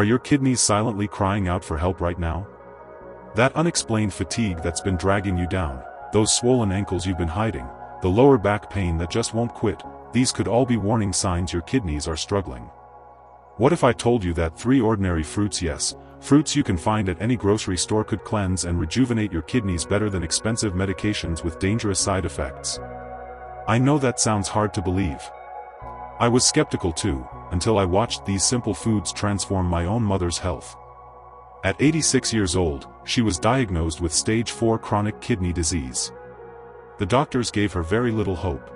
Are your kidneys silently crying out for help right now? That unexplained fatigue that's been dragging you down, those swollen ankles you've been hiding, the lower back pain that just won't quit, these could all be warning signs your kidneys are struggling. What if I told you that 3 ordinary fruits, yes, fruits you can find at any grocery store, could cleanse and rejuvenate your kidneys better than expensive medications with dangerous side effects? I know that sounds hard to believe. I was skeptical too, until I watched these simple foods transform my own mother's health. At 86 years old, she was diagnosed with stage 4 chronic kidney disease. The doctors gave her very little hope.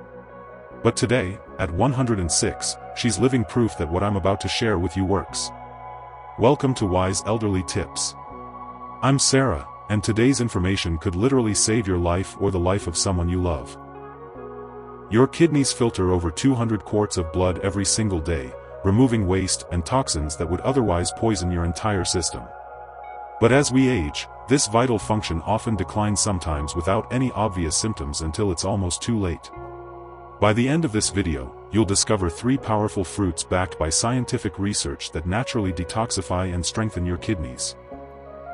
But today, at 106, she's living proof that what I'm about to share with you works. Welcome to Wise Elderly Tips. I'm Sarah, and today's information could literally save your life or the life of someone you love. Your kidneys filter over 200 quarts of blood every single day, removing waste and toxins that would otherwise poison your entire system. But as we age, this vital function often declines, sometimes without any obvious symptoms, until it's almost too late. By the end of this video, you'll discover 3 powerful fruits backed by scientific research that naturally detoxify and strengthen your kidneys.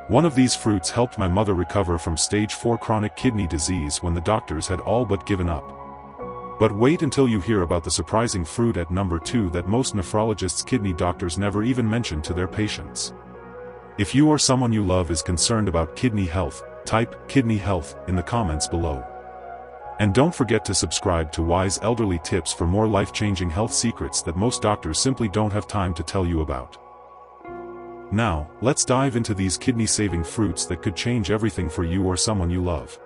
One of these fruits helped my mother recover from stage 4 chronic kidney disease when the doctors had all but given up. But wait until you hear about the surprising fruit at number 2 that most nephrologists' kidney doctors never even mention to their patients. If you or someone you love is concerned about kidney health, type "kidney health" in the comments below. And don't forget to subscribe to Wise Elderly Tips for more life-changing health secrets that most doctors simply don't have time to tell you about. Now, let's dive into these kidney-saving fruits that could change everything for you or someone you love.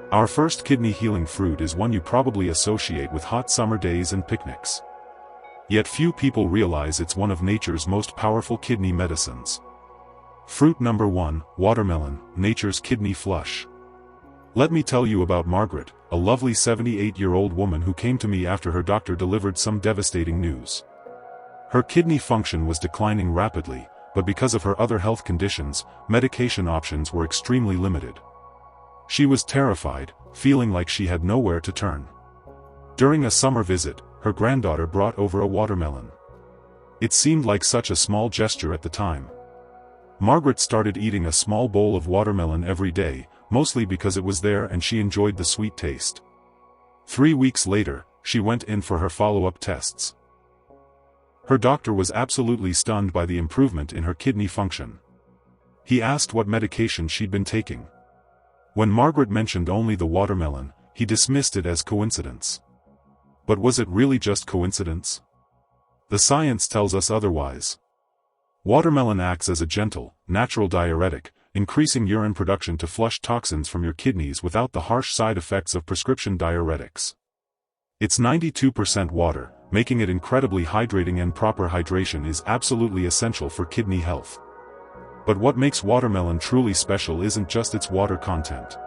Our first kidney-healing fruit is one you probably associate with hot summer days and picnics. Yet few people realize it's one of nature's most powerful kidney medicines. Fruit number 1, watermelon, nature's kidney flush. Let me tell you about Margaret, a lovely 78-year-old woman who came to me after her doctor delivered some devastating news. Her kidney function was declining rapidly, but because of her other health conditions, medication options were extremely limited. She was terrified, feeling like she had nowhere to turn. During a summer visit, her granddaughter brought over a watermelon. It seemed like such a small gesture at the time. Margaret started eating a small bowl of watermelon every day, mostly because it was there and she enjoyed the sweet taste. 3 weeks later, she went in for her follow-up tests. Her doctor was absolutely stunned by the improvement in her kidney function. He asked what medication she'd been taking. When Margaret mentioned only the watermelon, he dismissed it as coincidence. But was it really just coincidence? The science tells us otherwise. Watermelon acts as a gentle, natural diuretic, increasing urine production to flush toxins from your kidneys without the harsh side effects of prescription diuretics. It's 92% water, making it incredibly hydrating, and proper hydration is absolutely essential for kidney health. But what makes watermelon truly special isn't just its water content.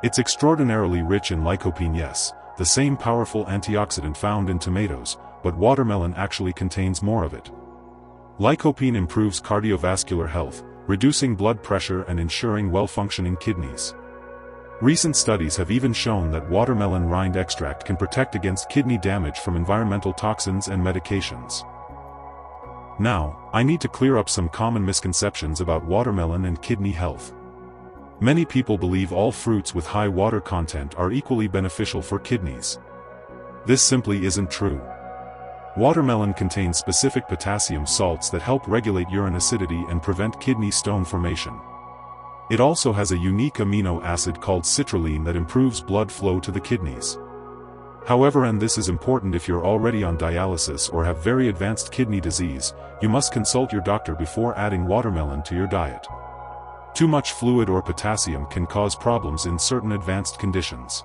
It's extraordinarily rich in lycopene, yes, the same powerful antioxidant found in tomatoes, but watermelon actually contains more of it. Lycopene improves cardiovascular health, reducing blood pressure and ensuring well-functioning kidneys. Recent studies have even shown that watermelon rind extract can protect against kidney damage from environmental toxins and medications. Now, I need to clear up some common misconceptions about watermelon and kidney health. Many people believe all fruits with high water content are equally beneficial for kidneys. This simply isn't true. Watermelon contains specific potassium salts that help regulate urine acidity and prevent kidney stone formation. It also has a unique amino acid called citrulline that improves blood flow to the kidneys. However, and this is important if you're already on dialysis or have very advanced kidney disease, you must consult your doctor before adding watermelon to your diet. Too much fluid or potassium can cause problems in certain advanced conditions.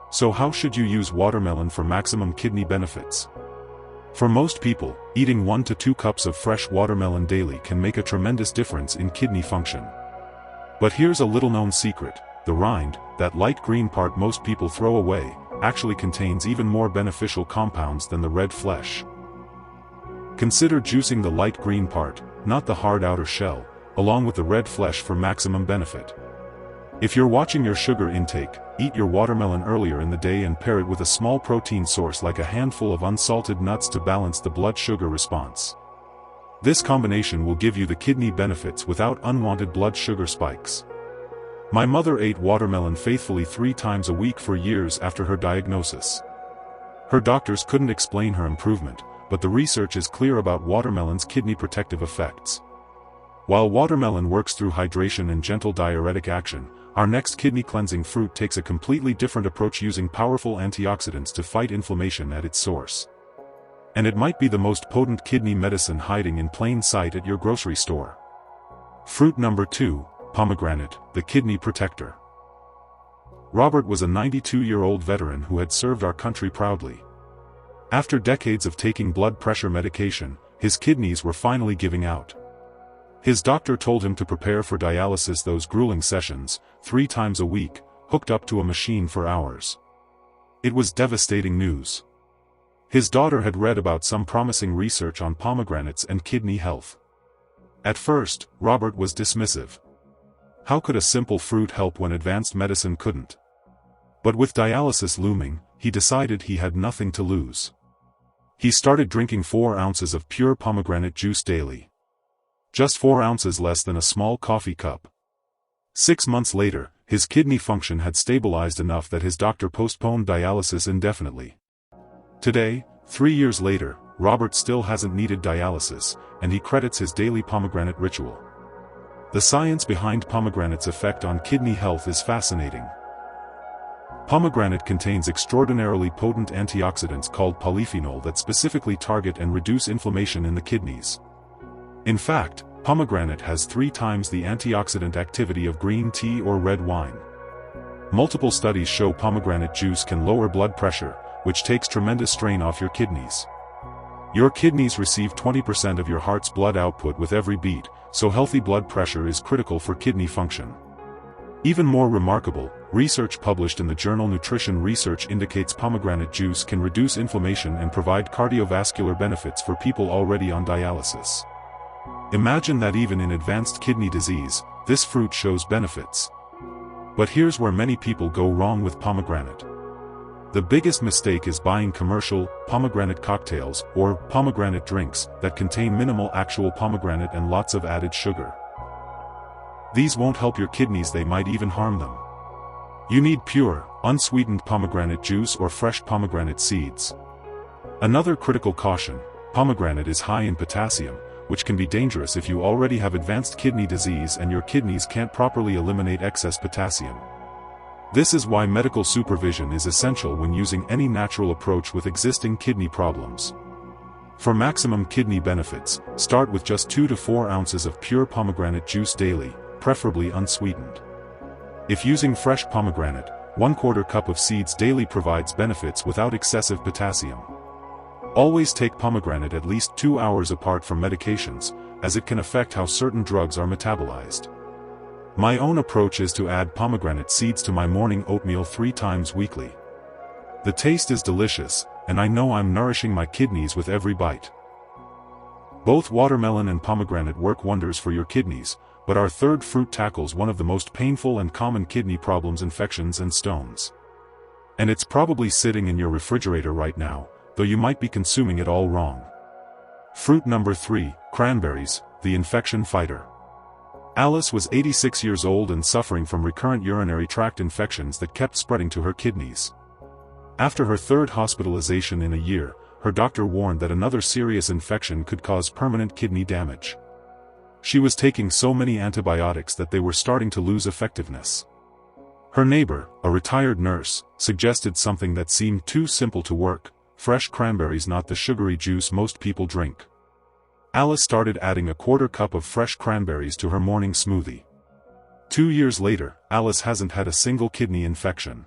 So how should you use watermelon for maximum kidney benefits? For most people, eating 1 to 2 cups of fresh watermelon daily can make a tremendous difference in kidney function. But here's a little-known secret: the rind, that light green part most people throw away, actually contains even more beneficial compounds than the red flesh. Consider juicing the light green part, not the hard outer shell, along with the red flesh for maximum benefit. If you're watching your sugar intake, eat your watermelon earlier in the day and pair it with a small protein source like a handful of unsalted nuts to balance the blood sugar response. This combination will give you the kidney benefits without unwanted blood sugar spikes. My mother ate watermelon faithfully 3 times a week for years after her diagnosis. Her doctors couldn't explain her improvement, but the research is clear about watermelon's kidney protective effects. While watermelon works through hydration and gentle diuretic action, our next kidney cleansing fruit takes a completely different approach, using powerful antioxidants to fight inflammation at its source. And it might be the most potent kidney medicine hiding in plain sight at your grocery store. Fruit number 2, pomegranate, the kidney protector. Robert was a 92-year-old veteran who had served our country proudly. After decades of taking blood pressure medication, his kidneys were finally giving out. His doctor told him to prepare for dialysis, those grueling sessions, 3 times a week, hooked up to a machine for hours. It was devastating news. His daughter had read about some promising research on pomegranates and kidney health. At first, Robert was dismissive. How could a simple fruit help when advanced medicine couldn't? But with dialysis looming, he decided he had nothing to lose. He started drinking 4 ounces of pure pomegranate juice daily. Just 4 ounces less than a small coffee cup. 6 months later, his kidney function had stabilized enough that his doctor postponed dialysis indefinitely. Today, 3 years later, Robert still hasn't needed dialysis, and he credits his daily pomegranate ritual. The science behind pomegranate's effect on kidney health is fascinating. Pomegranate contains extraordinarily potent antioxidants called polyphenol that specifically target and reduce inflammation in the kidneys. In fact, pomegranate has 3 times the antioxidant activity of green tea or red wine. Multiple studies show pomegranate juice can lower blood pressure, which takes tremendous strain off your kidneys. Your kidneys receive 20% of your heart's blood output with every beat, so healthy blood pressure is critical for kidney function. Even more remarkable, research published in the journal Nutrition Research indicates pomegranate juice can reduce inflammation and provide cardiovascular benefits for people already on dialysis. Imagine that even in advanced kidney disease, this fruit shows benefits. But here's where many people go wrong with pomegranate. The biggest mistake is buying commercial, pomegranate cocktails, or pomegranate drinks, that contain minimal actual pomegranate and lots of added sugar. These won't help your kidneys, they might even harm them. You need pure, unsweetened pomegranate juice or fresh pomegranate seeds. Another critical caution: pomegranate is high in potassium, which can be dangerous if you already have advanced kidney disease and your kidneys can't properly eliminate excess potassium. This is why medical supervision is essential when using any natural approach with existing kidney problems. For maximum kidney benefits, start with just 2 to 4 ounces of pure pomegranate juice daily, preferably unsweetened. If using fresh pomegranate, 1/4 cup of seeds daily provides benefits without excessive potassium. Always take pomegranate at least 2 hours apart from medications, as it can affect how certain drugs are metabolized. My own approach is to add pomegranate seeds to my morning oatmeal 3 times weekly. The taste is delicious, and I know I'm nourishing my kidneys with every bite. Both watermelon and pomegranate work wonders for your kidneys, but our third fruit tackles one of the most painful and common kidney problems: infections and stones. And it's probably sitting in your refrigerator right now, though you might be consuming it all wrong. Fruit number 3, cranberries, the infection fighter. Alice was 86 years old and suffering from recurrent urinary tract infections that kept spreading to her kidneys. After her 3rd hospitalization in a year, her doctor warned that another serious infection could cause permanent kidney damage. She was taking so many antibiotics that they were starting to lose effectiveness. Her neighbor, a retired nurse, suggested something that seemed too simple to work: fresh cranberries, not the sugary juice most people drink. Alice started adding 1/4 cup of fresh cranberries to her morning smoothie. 2 years later, Alice hasn't had a single kidney infection.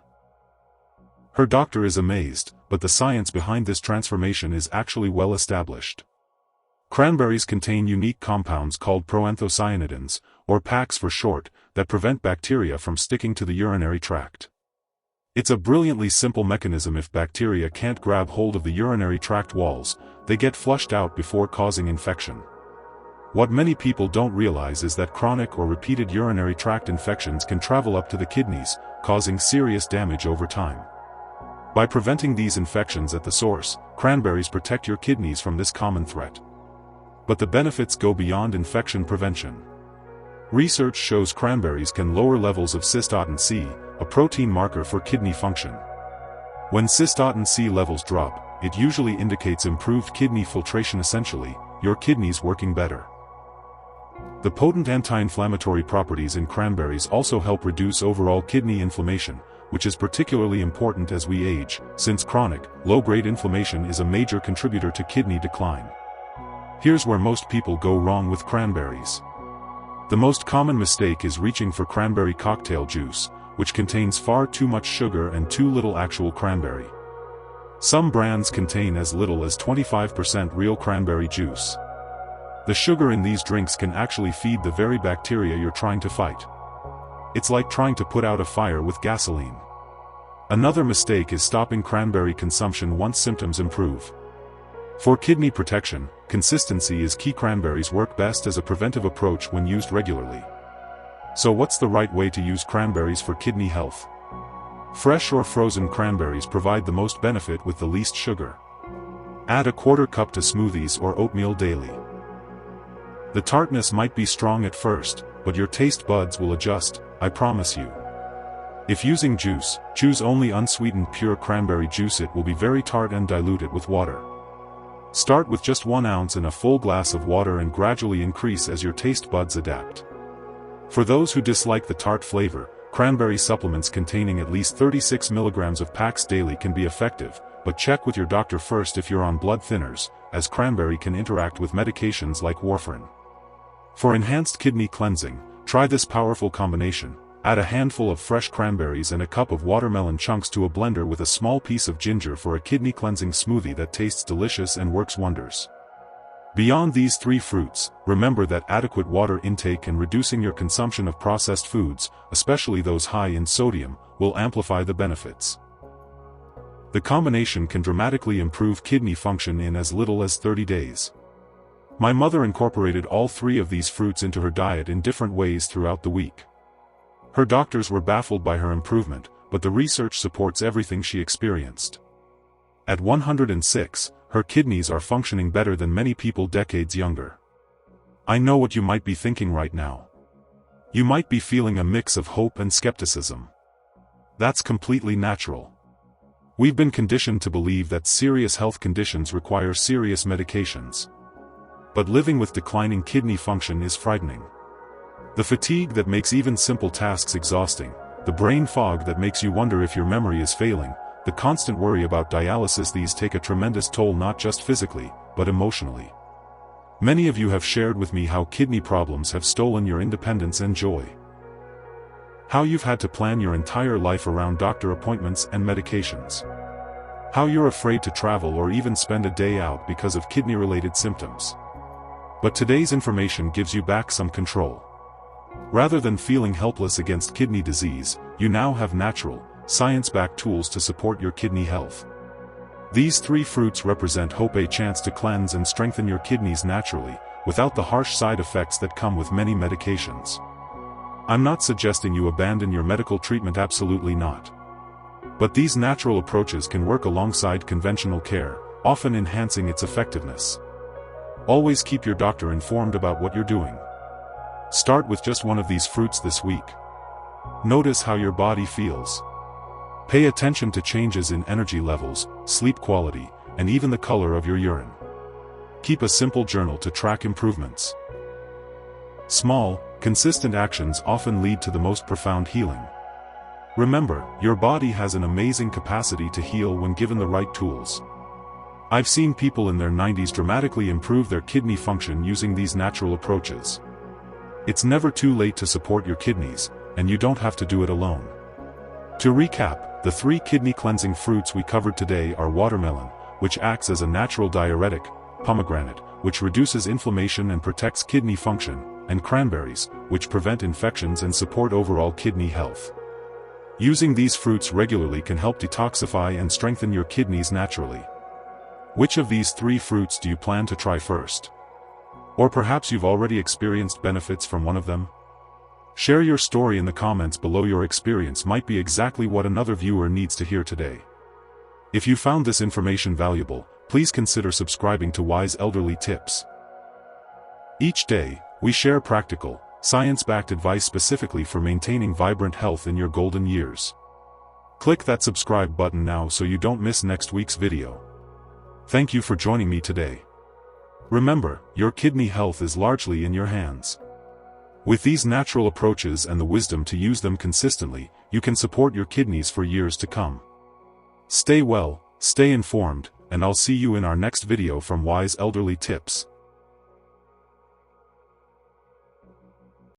Her doctor is amazed, but the science behind this transformation is actually well established. Cranberries contain unique compounds called proanthocyanidins, or PACs for short, that prevent bacteria from sticking to the urinary tract. It's a brilliantly simple mechanism. If bacteria can't grab hold of the urinary tract walls, they get flushed out before causing infection. What many people don't realize is that chronic or repeated urinary tract infections can travel up to the kidneys, causing serious damage over time. By preventing these infections at the source, cranberries protect your kidneys from this common threat. But the benefits go beyond infection prevention. Research shows cranberries can lower levels of cystatin C, a protein marker for kidney function. When cystatin C levels drop, it usually indicates improved kidney filtration, essentially, your kidneys working better. The potent anti-inflammatory properties in cranberries also help reduce overall kidney inflammation, which is particularly important as we age, since chronic, low-grade inflammation is a major contributor to kidney decline. Here's where most people go wrong with cranberries. The most common mistake is reaching for cranberry cocktail juice, which contains far too much sugar and too little actual cranberry. Some brands contain as little as 25% real cranberry juice. The sugar in these drinks can actually feed the very bacteria you're trying to fight. It's like trying to put out a fire with gasoline. Another mistake is stopping cranberry consumption once symptoms improve. For kidney protection, consistency is key. Cranberries work best as a preventive approach when used regularly. So what's the right way to use cranberries for kidney health? Fresh or frozen cranberries provide the most benefit with the least sugar. Add a quarter cup to smoothies or oatmeal daily. The tartness might be strong at first, but your taste buds will adjust, I promise you. If using juice, choose only unsweetened pure cranberry juice. It will be very tart, and dilute it with water. Start with just 1 ounce in a full glass of water and gradually increase as your taste buds adapt. For those who dislike the tart flavor, cranberry supplements containing at least 36 milligrams of Pax daily can be effective, but check with your doctor first if you're on blood thinners, as cranberry can interact with medications like warfarin. For enhanced kidney cleansing, try this powerful combination. Add a handful of fresh cranberries and a cup of watermelon chunks to a blender with a small piece of ginger for a kidney cleansing smoothie that tastes delicious and works wonders. Beyond these 3 fruits, remember that adequate water intake and reducing your consumption of processed foods, especially those high in sodium, will amplify the benefits. The combination can dramatically improve kidney function in as little as 30 days. My mother incorporated all 3 of these fruits into her diet in different ways throughout the week. Her doctors were baffled by her improvement, but the research supports everything she experienced. At 106, her kidneys are functioning better than many people decades younger. I know what you might be thinking right now. You might be feeling a mix of hope and skepticism. That's completely natural. We've been conditioned to believe that serious health conditions require serious medications. But living with declining kidney function is frightening. The fatigue that makes even simple tasks exhausting, the brain fog that makes you wonder if your memory is failing, the constant worry about dialysis, these take a tremendous toll not just physically, but emotionally. Many of you have shared with me how kidney problems have stolen your independence and joy. How you've had to plan your entire life around doctor appointments and medications. How you're afraid to travel or even spend a day out because of kidney-related symptoms. But today's information gives you back some control. Rather than feeling helpless against kidney disease, you now have natural, science-backed tools to support your kidney health. These 3 fruits represent hope, a chance to cleanse and strengthen your kidneys naturally, without the harsh side effects that come with many medications. I'm not suggesting you abandon your medical treatment, absolutely not. But these natural approaches can work alongside conventional care, often enhancing its effectiveness. Always keep your doctor informed about what you're doing. Start with just one of these fruits this week. Notice how your body feels. Pay attention to changes in energy levels, sleep quality, and even the color of your urine. Keep a simple journal to track improvements. Small, consistent actions often lead to the most profound healing. Remember, your body has an amazing capacity to heal when given the right tools. I've seen people in their 90s dramatically improve their kidney function using these natural approaches. It's never too late to support your kidneys, and you don't have to do it alone. To recap, the 3 kidney cleansing fruits we covered today are watermelon, which acts as a natural diuretic, pomegranate, which reduces inflammation and protects kidney function, and cranberries, which prevent infections and support overall kidney health. Using these fruits regularly can help detoxify and strengthen your kidneys naturally. Which of these 3 fruits do you plan to try first? Or perhaps you've already experienced benefits from one of them? Share your story in the comments below. Your experience might be exactly what another viewer needs to hear today. If you found this information valuable, please consider subscribing to Wise Elderly Tips. Each day, we share practical, science-backed advice specifically for maintaining vibrant health in your golden years. Click that subscribe button now so you don't miss next week's video. Thank you for joining me today. Remember, your kidney health is largely in your hands. With these natural approaches and the wisdom to use them consistently, you can support your kidneys for years to come. Stay well, stay informed, and I'll see you in our next video from Wise Elderly Tips.